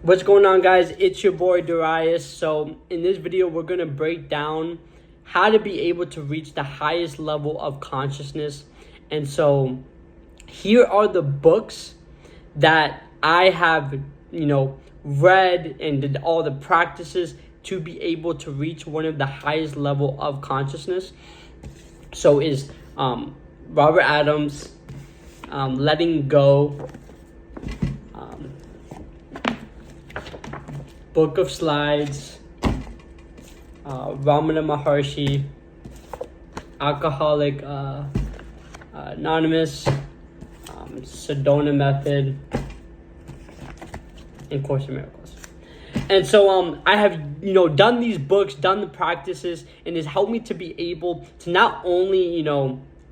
What's going on, guys? It's your boy Darius. So in this video we're going to break down how to be able to reach the highest level of consciousness. And so here are the books that I have read and did all the practices to be able to reach one of the highest level of consciousness. So is Robert Adams, Letting Go, Book of Slides, Ramana Maharshi, Alcoholic Anonymous, Sedona Method, and Course in Miracles. And so I have done these books, done the practices, and it's helped me to be able to not only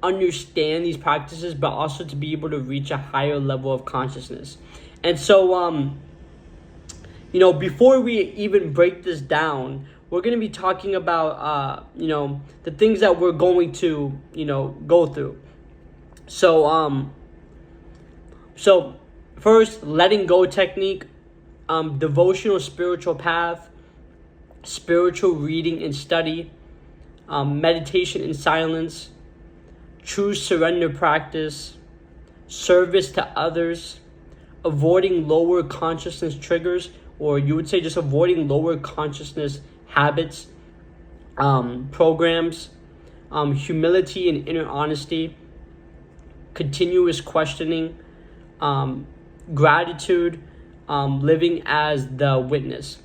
understand these practices, but also to be able to reach a higher level of consciousness. And so before we even break this down, we're going to be talking about, the things that we're going to, go through. So first, letting go technique, devotional spiritual path, spiritual reading and study, meditation in silence, true surrender practice, service to others, avoiding lower consciousness triggers, or you would say just avoiding lower consciousness habits, programs, humility and inner honesty, continuous questioning, gratitude, living as the witness.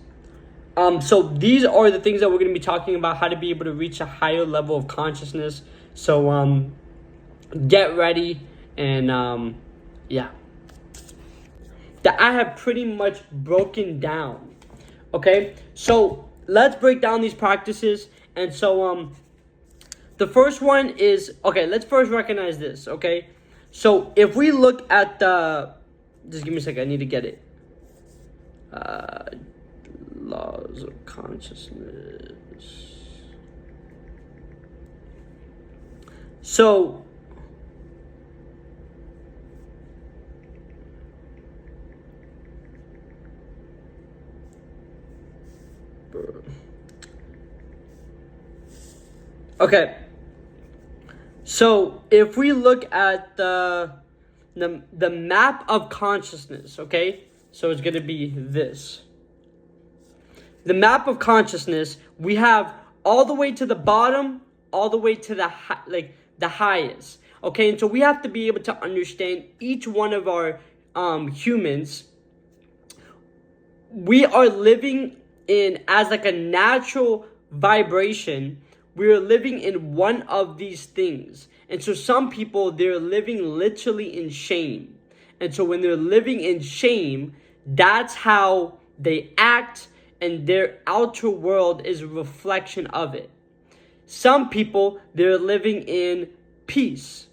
So these are the things that we're going to be talking about, how to be able to reach a higher level of consciousness. So get ready, and that I have pretty much broken down. Okay, so let's break down these practices. And so the first one is, okay, let's first recognize this. Okay, so if we look at just give me a second, I need to get it. Laws of consciousness. So okay, so if we look at the map of consciousness, okay, so it's going to be this. The map of consciousness, we have all the way to the bottom, all the way to the highest, okay, and so we have to be able to understand each one of our humans. We are living in as like a natural vibration. We're living in one of these things. And so some people, they're living literally in shame. And so when they're living in shame, that's how they act, and their outer world is a reflection of it. Some people, they're living in peace.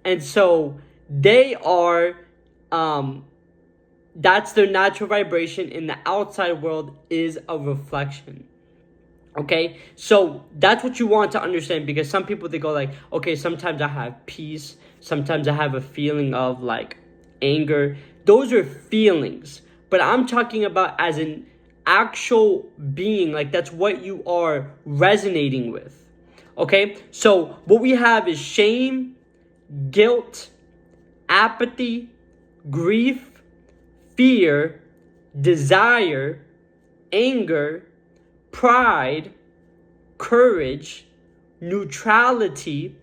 And so they are that's their natural vibration, and the outside world is a reflection. Okay, so that's what you want to understand, because some people, they go like, okay, sometimes I have peace, sometimes I have a feeling of like anger. Those are feelings, but I'm talking about as an actual being, like that's what you are resonating with. Okay, so what we have is shame, guilt, apathy, grief, fear, desire, anger, pride, courage, neutrality,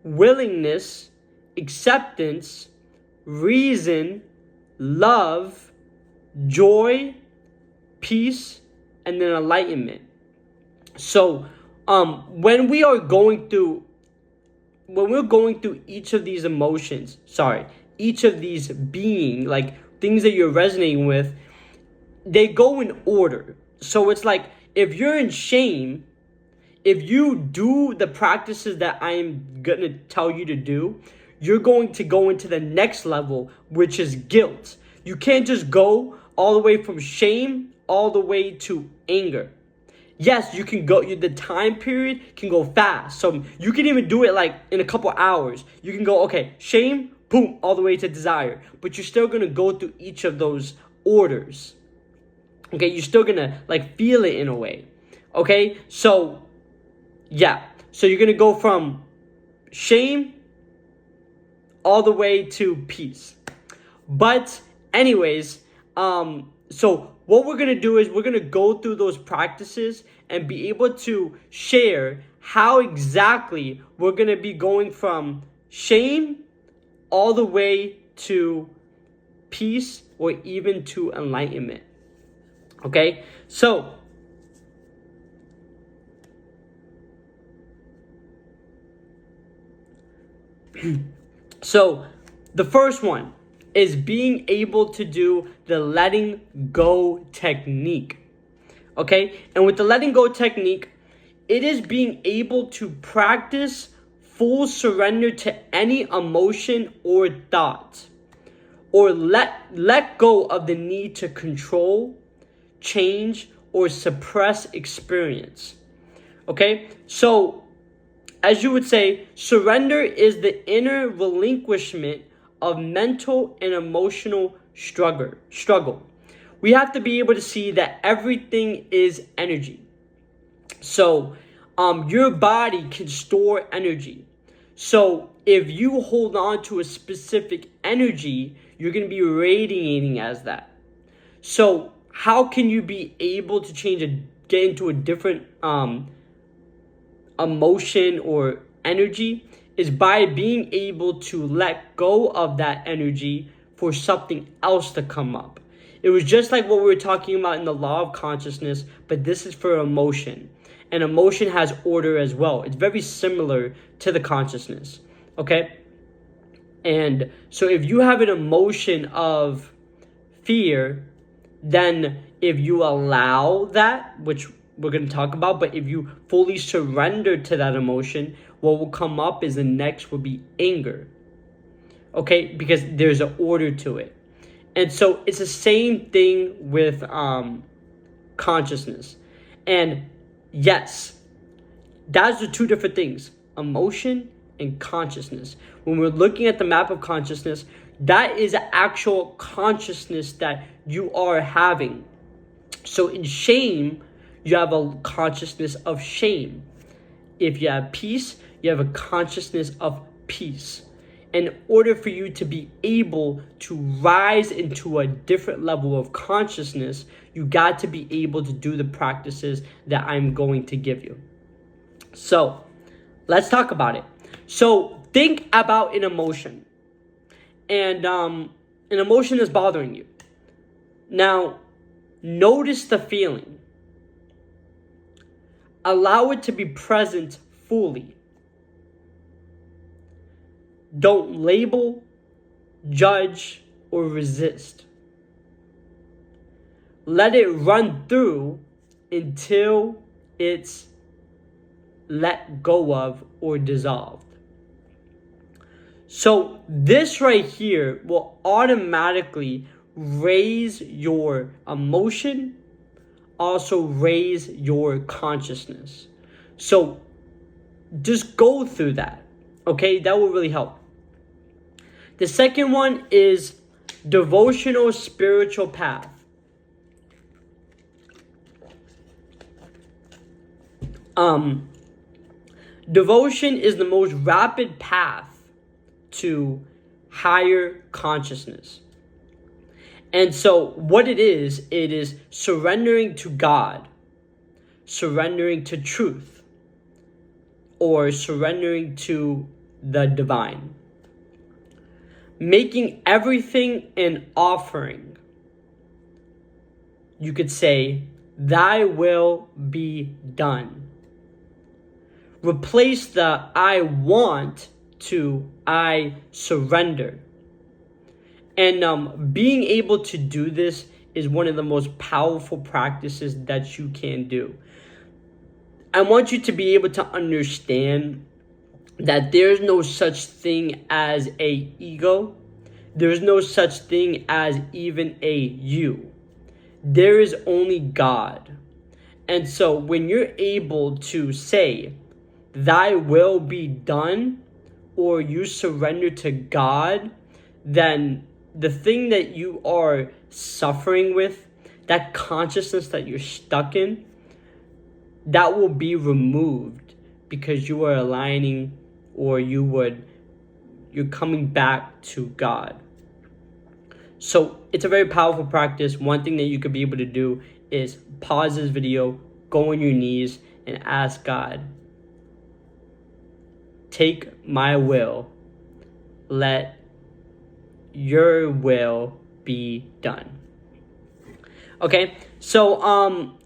willingness, acceptance, reason, love, joy, peace, and then enlightenment. So when we're going through each of these emotions, each of these being, like things that you're resonating with, they go in order. So it's like, if you're in shame, if you do the practices that I'm going to tell you to do, you're going to go into the next level, which is guilt. You can't just go all the way from shame all the way to anger. Yes, you can go, the time period can go fast. So you can even do it like in a couple hours. You can go, okay, shame, boom, all the way to desire. But you're still going to go through each of those orders. Okay, you're still gonna like feel it in a way. Okay, so yeah, so you're gonna go from shame all the way to peace. But anyways, so what we're gonna do is we're gonna go through those practices and be able to share how exactly we're gonna be going from shame all the way to peace or even to enlightenment. Okay, so so the first one is being able to do the letting go technique. Okay, and with the letting go technique, it is being able to practice full surrender to any emotion or thought, or let go of the need to control, change, or suppress experience. Okay, so as you would say, surrender is the inner relinquishment of mental and emotional struggle. We have to be able to see that everything is energy. So, your body can store energy. So, if you hold on to a specific energy, you're going to be radiating as that. So, how can you be able to get into a different emotion or energy? Is by being able to let go of that energy for something else to come up. It was just like what we were talking about in the law of consciousness, but this is for emotion. And emotion has order as well. It's very similar to the consciousness. Okay? And so if you have an emotion of fear, then if you allow that, which we're going to talk about, but if you fully surrender to that emotion, what will come up is the next will be anger. Okay? Because there's an order to it. And so it's the same thing with consciousness. And yes, that's the two different things, emotion and consciousness. When we're looking at the map of consciousness, that is an actual consciousness that you are having. So in shame, you have a consciousness of shame. If you have peace, you have a consciousness of peace. In order for you to be able to rise into a different level of consciousness, you got to be able to do the practices that I'm going to give you. So, let's talk about it. So, think about an emotion. And an emotion is bothering you. Now, notice the feeling. Allow it to be present fully. Don't label, judge, or resist. Let it run through until it's let go of or dissolved. So this right here will automatically raise your emotion, also raise your consciousness. So just go through that. Okay, that will really help. The second one is devotional spiritual path. Devotion is the most rapid path to higher consciousness. And so what it is surrendering to God, surrendering to truth, or surrendering to the divine. Making everything an offering. You could say, thy will be done. Replace the I want to I surrender. And being able to do this is one of the most powerful practices that you can do. I want you to be able to understand that there's no such thing as a ego. There's no such thing as even a you. There is only God. And so when you're able to say, thy will be done, or you surrender to God, then the thing that you are suffering with, that consciousness that you're stuck in, that will be removed because you are aligning, or you're coming back to God. So it's a very powerful practice. One thing that you could be able to do is pause this video, go on your knees, and ask God, take my will, let your will be done. Okay, so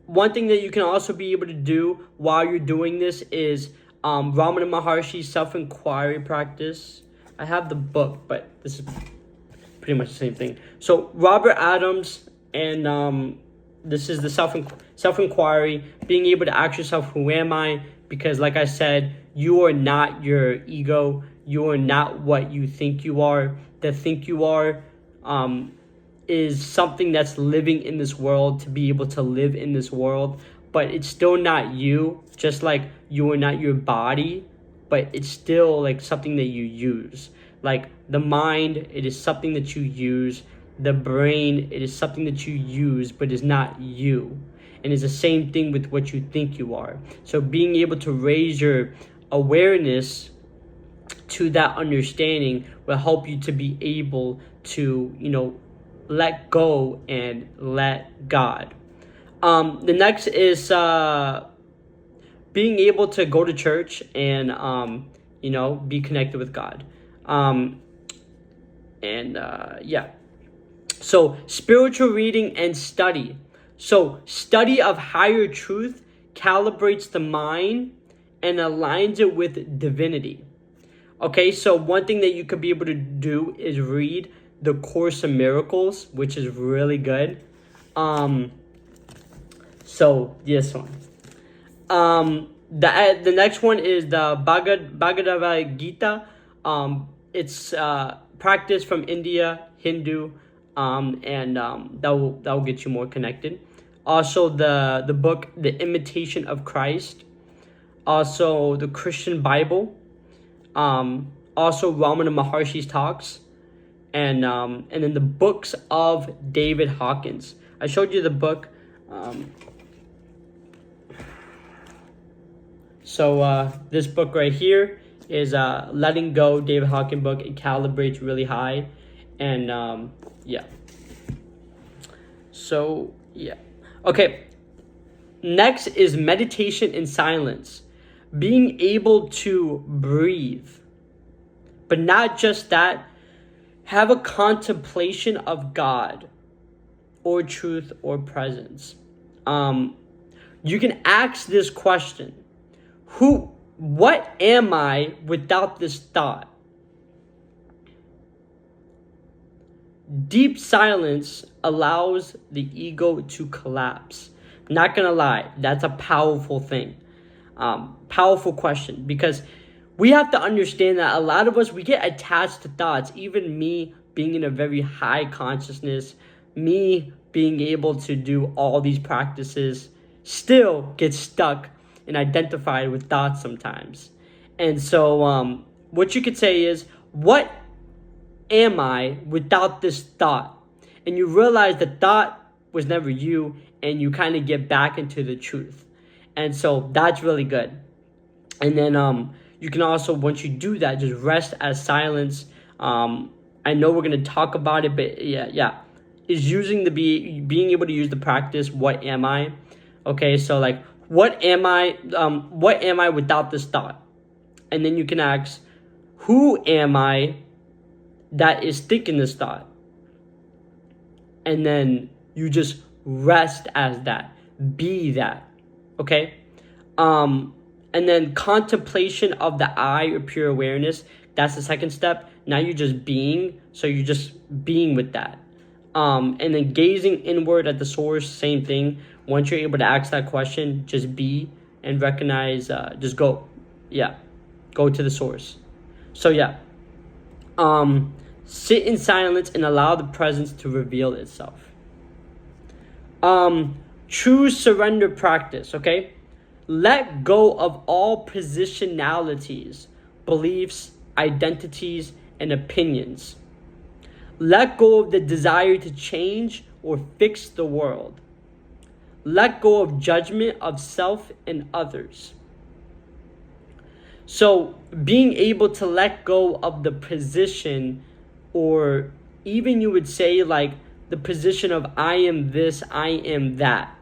one thing that you can also be able to do while you're doing this is Ramana Maharshi's self-inquiry practice. I have the book, but this is pretty much the same thing. So Robert Adams, and this is the self-inquiry, being able to ask yourself, who am I? Because like I said, you are not your ego. You are not what you think you are. The think you are is something that's living in this world to be able to live in this world, but it's still not you. Just like you are not your body, but it's still like something that you use. Like the mind, it is something that you use. The brain, it is something that you use, but is not you. And it's the same thing with what you think you are. So being able to raise your awareness to that understanding will help you to be able to, let go and let God. The next is being able to go to church and, be connected with God. So spiritual reading and study. So study of higher truth calibrates the mind and aligns it with divinity. Okay, so one thing that you could be able to do is read the Course in Miracles, which is really good. So this one. The next one is the Bhagavad Gita. It's practice from India, Hindu, and that will get you more connected. Also, the book, The Imitation of Christ. Also, the Christian Bible. Also, Ramana Maharshi's talks. And then the books of David Hawkins. I showed you the book. So this book right here is Letting Go, David Hawkins book. It calibrates really high. And yeah. So yeah. Okay. Next is meditation in silence. Being able to breathe. But not just that. Have a contemplation of God or truth or presence. You can ask this question. What am I without this thought? Deep silence allows the ego to collapse. Not gonna lie, that's a powerful thing. Powerful question, because we have to understand that a lot of us, we get attached to thoughts. Even me being in a very high consciousness, me being able to do all these practices, still get stuck and identified with thoughts sometimes. And so what you could say is, what am I without this thought? And you realize the thought was never you, and you kind of get back into the truth. And so that's really good. And then you can also, once you do that, just rest as silence. I know we're going to talk about it, but yeah. Is being able to use the practice, what am I? Okay, so like, what am I without this thought? And then you can ask, who am I that is thinking this thought? And then you just rest as that. Be that. Okay? And then contemplation of the I, or pure awareness. That's the second step. Now you're just being. So you're just being with that. And then gazing inward at the source, same thing. Once you're able to ask that question, just be and recognize, just go. Yeah. Go to the source. So yeah. Sit in silence and allow the presence to reveal itself. True surrender practice, okay? Let go of all positionalities, beliefs, identities, and opinions. Let go of the desire to change or fix the world. Let go of judgment of self and others. So being able to let go of the position, or even you would say like the position of I am this, I am that.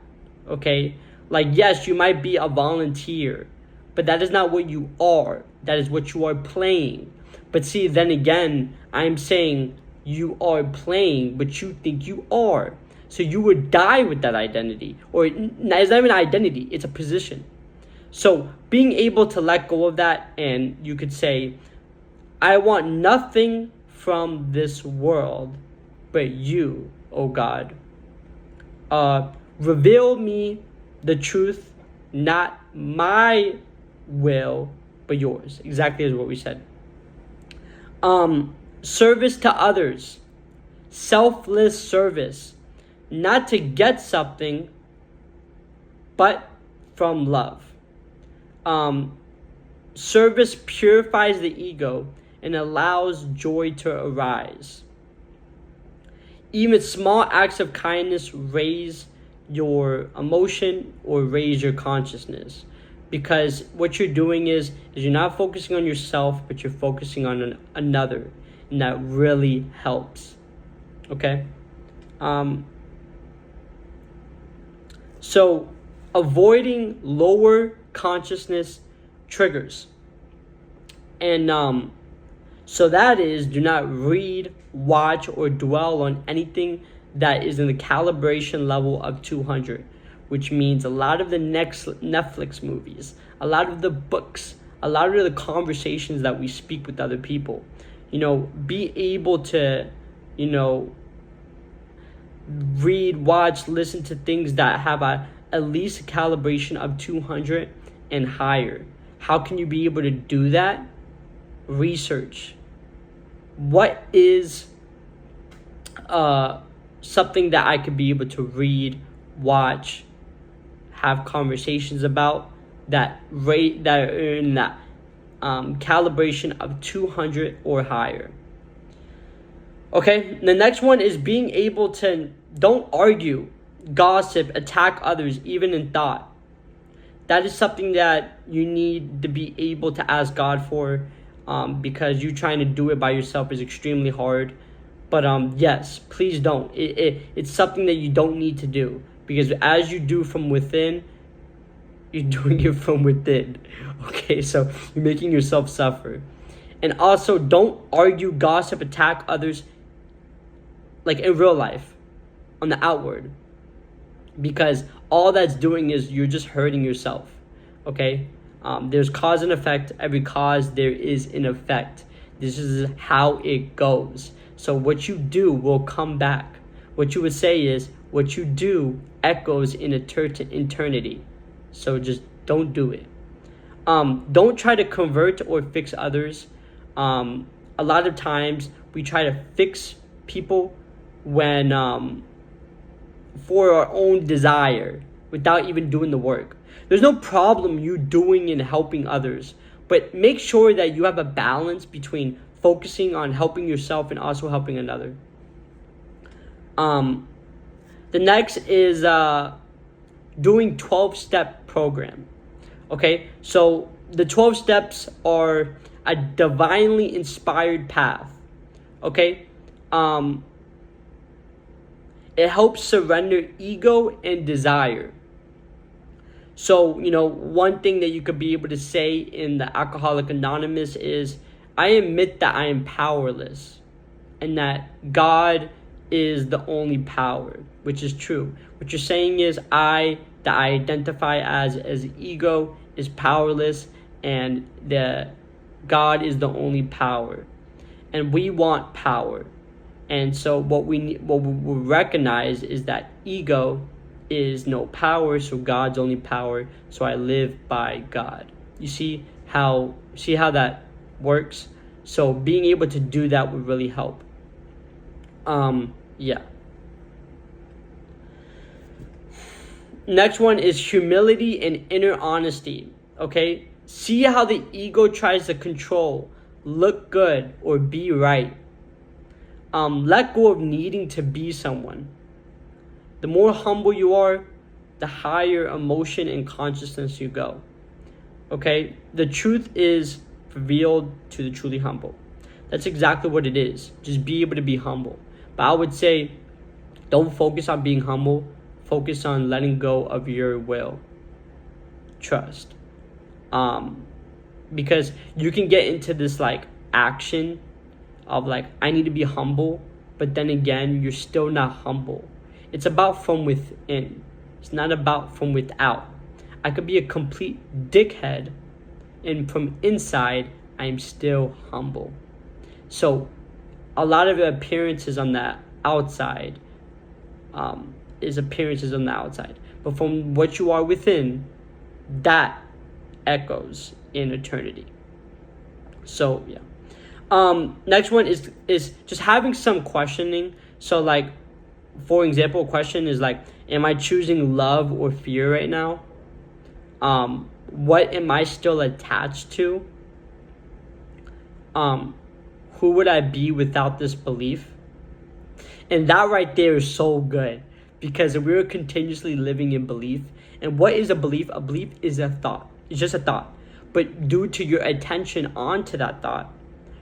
Okay? Like, yes, you might be a volunteer, but that is not what you are. That is what you are playing. But see, then again, I'm saying you are playing, but you think you are. So you would die with that identity. Or it's not even an identity, it's a position. So being able to let go of that, and you could say, I want nothing from this world but you, oh God. Reveal me the truth, not my will, but yours. Exactly as what we said. Service to others. Selfless service. Not to get something, but from love. Service purifies the ego and allows joy to arise. Even small acts of kindness raise your emotion or raise your consciousness, because what you're doing is you're not focusing on yourself, but you're focusing on another, and that really helps. Okay. So avoiding lower consciousness triggers, and so that is, do not read, watch, or dwell on anything that is in the calibration level of 200, which means a lot of the next Netflix movies, a lot of the books, a lot of the conversations that we speak with other people. Be able to, read, watch, listen to things that have at least a calibration of 200 and higher. How can you be able to do that? Research. What is something that I could be able to read, watch, have conversations about that rate, that are in that calibration of 200 or higher? Okay, the next one is being able to don't argue, gossip, attack others, even in thought. That is something that you need to be able to ask God for, because you trying to do it by yourself is extremely hard. But yes, please don't. It's something that you don't need to do, because as you do from within, you're doing it from within. Okay, so you're making yourself suffer. And also, don't argue, gossip, attack others, like in real life, on the outward, because all that's doing is you're just hurting yourself. Okay, there's cause and effect. Every cause, there is an effect. This is how it goes. So what you do will come back. What you would say is, what you do echoes in eternity. So just don't do it. Don't try to convert or fix others. A lot of times we try to fix people when for our own desire, without even doing the work. There's no problem you doing and helping others, but make sure that you have a balance between focusing on helping yourself and also helping another. The next is doing 12-step program. Okay, so the 12 steps are a divinely inspired path. Okay, it helps surrender ego and desire. So, one thing that you could be able to say in the Alcoholic Anonymous is, I admit that I am powerless and that God is the only power, which is true. What you're saying is, that I identify as ego is powerless, and the God is the only power. And we want power. And so what we recognize is that ego is no power, so God's only power. So I live by God. You see how that works? So being able to do that would really help. Yeah. Next one is humility and inner honesty. Okay? See how the ego tries to control, look good, or be right. Let go of needing to be someone. The more humble you are, the higher emotion and consciousness you go. Okay? The truth is revealed to the truly humble. That's exactly what it is. Just be able to be humble. But I would say, don't focus on being humble. Focus on letting go of your will. Trust. Because you can get into this like action of like, I need to be humble, but then again, you're still not humble. It's about from within. It's not about from without. I could be a complete dickhead, and from inside, I am still humble. So, a lot of appearances on the outside is appearances on the outside. But from what you are within, that echoes in eternity. So, yeah. Next one is just having some questioning. So like, for example, a question is like, am I choosing love or fear right now? What am I still attached to? Who would I be without this belief? And that right there is so good, because we're continuously living in belief. And what is a belief? A belief is a thought. It's just a thought. But due to your attention onto that thought,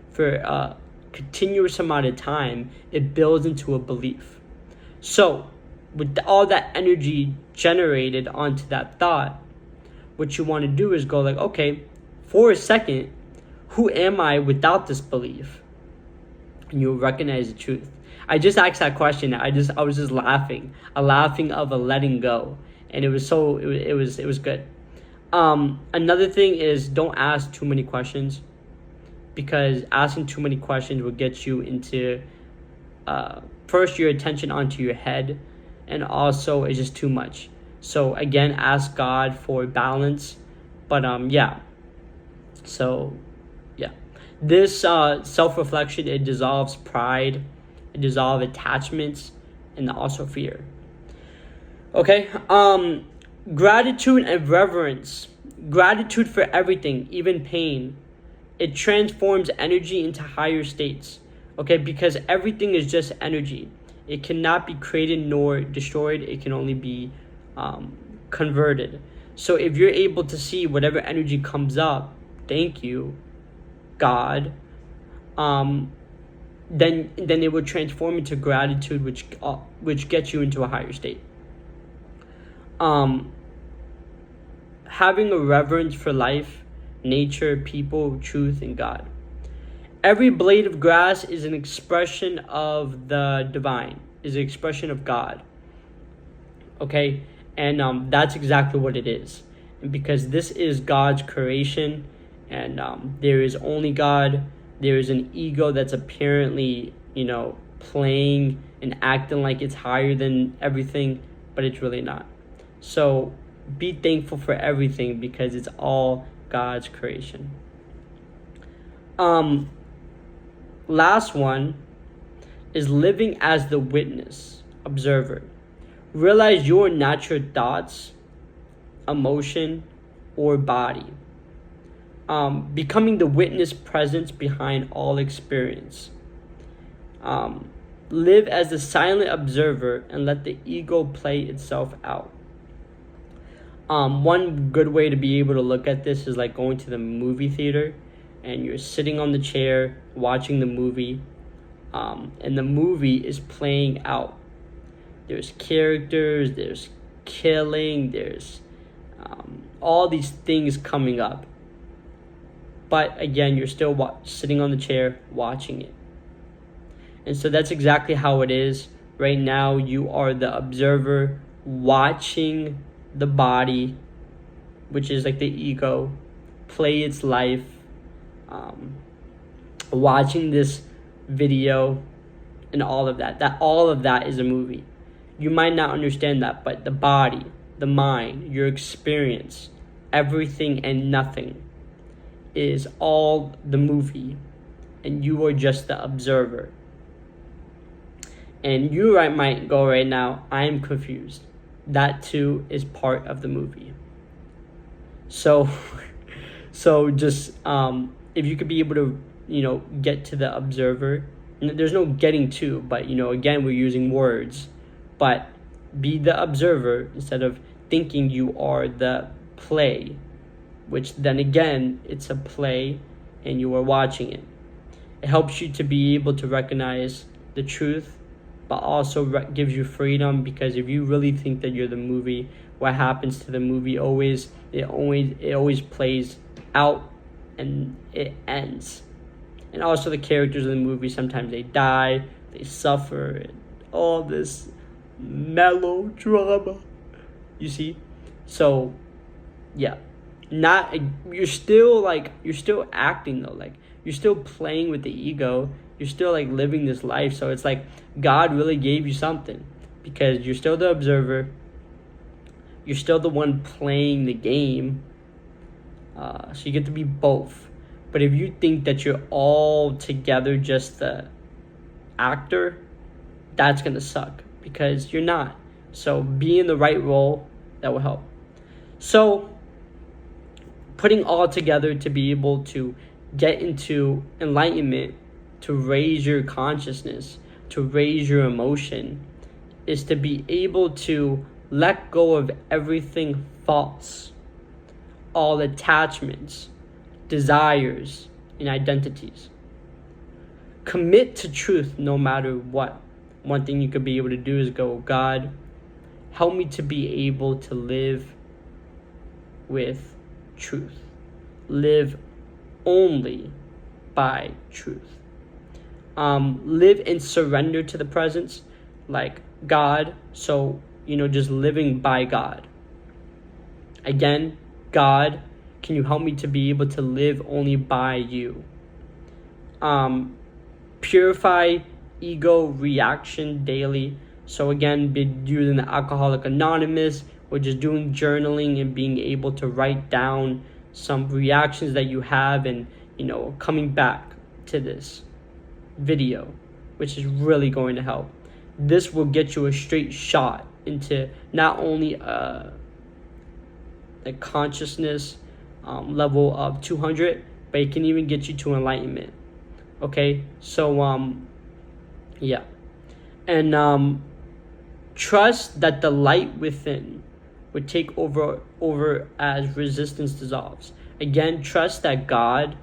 for a continuous amount of time, it builds into a belief. So, with all that energy generated onto that thought, what you want to do is go like, okay, for a second, who am I without this belief? And you'll recognize the truth. I just asked that question. I was just laughing, of a letting go, and it was good. Another thing is, don't ask too many questions, because asking too many questions will get you into first your attention onto your head, and also it's just too much. So again, ask God for balance. But yeah. So yeah, this self-reflection, it dissolves pride, it dissolves attachments, and also fear. Okay. Gratitude and reverence. Gratitude for everything, even pain. It transforms energy into higher states. Okay, because everything is just energy. It cannot be created nor destroyed. It can only be converted. So if you're able to see whatever energy comes up, thank you, God, then it will transform into gratitude, which gets you into a higher state. Having a reverence for life, nature, people, truth, and God. Every blade of grass is an expression of the divine, is an expression of God. Okay, and that's exactly what it is. And because this is God's creation, and there is only God. There is an ego that's apparently, playing and acting like it's higher than everything, but it's really not. So be thankful for everything, because it's all God's creation. Last one is living as the witness, observer. Realize your natural thoughts, emotion, or body. Becoming the witness presence behind all experience. Live as the silent observer and let the ego play itself out. One good way to be able to look at this is like going to the movie theater, and you're sitting on the chair watching the movie, and the movie is playing out. There's characters, there's killing, there's all these things coming up. But again, you're still sitting on the chair watching it. And so that's exactly how it is. Right now, you are the observer watching the body, which is like the ego, play its life, watching this video and all of that. All of that is a movie. You might not understand that, but the body, the mind, your experience, everything and nothing is all the movie, and you are just the observer. And you might go right now, I am confused. That too is part of the movie. So just if you could be able to get to the observer, There's no getting to, but again, we're using words. But be the observer instead of thinking you are the play, which then again, it's a play and you are watching it. It helps you to be able to recognize the truth, but also gives you freedom, because if you really think that you're the movie, what happens to the movie it always plays out and it ends. And also the characters in the movie, sometimes they die, they suffer, and all this melodrama, you see. So yeah, not you're still acting though, like you're still playing with the ego, you're still like living this life. So it's like God really gave you something, because you're still the observer, you're still the one playing the game. So you get to be both. But if you think that you're all together just the actor, that's gonna suck, because you're not. So be in the right role, that will help. So putting all together to be able to get into enlightenment, to raise your consciousness, to raise your emotion, is to be able to let go of everything false, all attachments, desires, and identities. Commit to truth no matter what. One thing you could be able to do is go, God, help me to be able to live with truth. Live only by truth. Live and surrender to the presence, like God. So, just living by God. Again, God, can you help me to be able to live only by you? Purify ego reaction daily. So again, be using the Alcoholic Anonymous, or just doing journaling and being able to write down some reactions that you have, and coming back to this video, which is really going to help. This will get you a straight shot into not only the consciousness level of 200, but it can even get you to enlightenment. Okay, so yeah, and trust that the light within would take over as resistance dissolves. Again, trust that God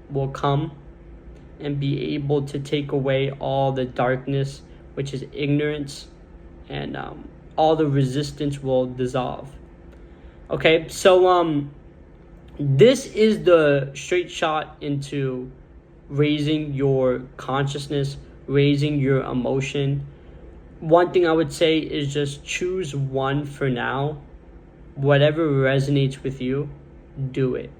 will come and be able to take away all the darkness, which is ignorance, and all the resistance will dissolve. Okay, so this is the straight shot into raising your consciousness, raising your emotion. One thing I would say is just choose one for now. Whatever resonates with you, do it.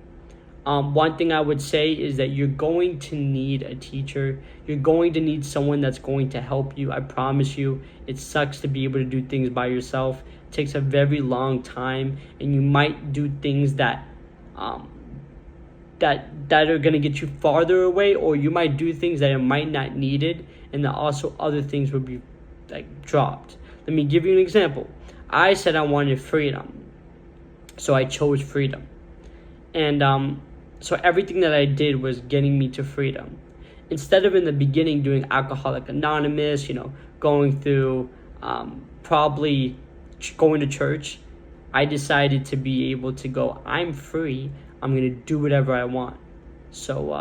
One thing I would say is that you're going to need a teacher. You're going to need someone that's going to help you. I promise you, it sucks to be able to do things by yourself. It takes a very long time, and you might do things that that are going to get you farther away, or you might do things that might not needed, and then also other things would be like dropped. Let me give you an example. I said I wanted freedom, so I chose freedom, and so everything that I did was getting me to freedom. Instead of in the beginning doing Alcoholic Anonymous, going through probably going to church, I decided to be able to go, I'm free, I'm going to do whatever I want. So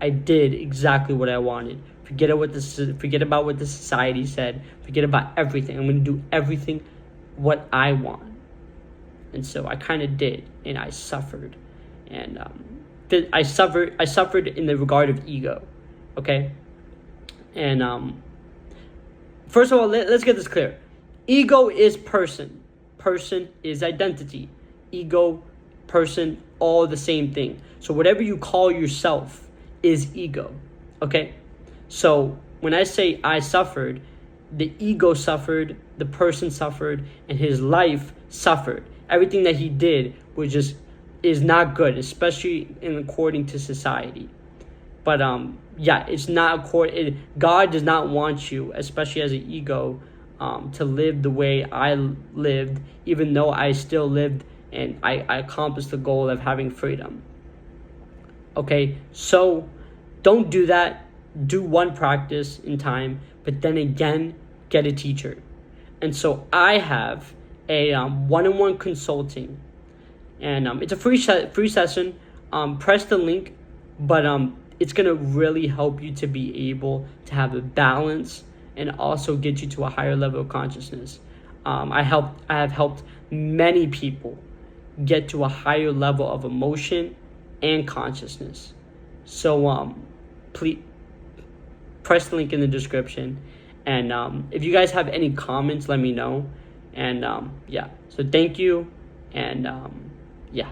I did exactly what I wanted. Forget about what the society said. Forget about everything. I'm going to do everything what I want. And so I kind of did, and I suffered. And I suffered in the regard of ego. Okay? And first of all, let's get this clear. Ego is person. Person is identity. Ego, person, all the same thing. So whatever you call yourself is ego. Okay? So when I say I suffered, the ego suffered, the person suffered, and his life suffered. Everything that he did is not good, especially according to society. But yeah, it's not God does not want you, especially as an ego, to live the way I lived, even though I still lived and I accomplished the goal of having freedom. Okay, so don't do that. do one practice in time, but then again, get a teacher. And so I have a one-on-one consulting, and it's a free session. Press the link, but it's gonna really help you to be able to have a balance and also get you to a higher level of consciousness. I have helped many people get to a higher level of emotion and consciousness. So please press the link in the description, and if you guys have any comments, let me know. And yeah, so thank you, and yeah.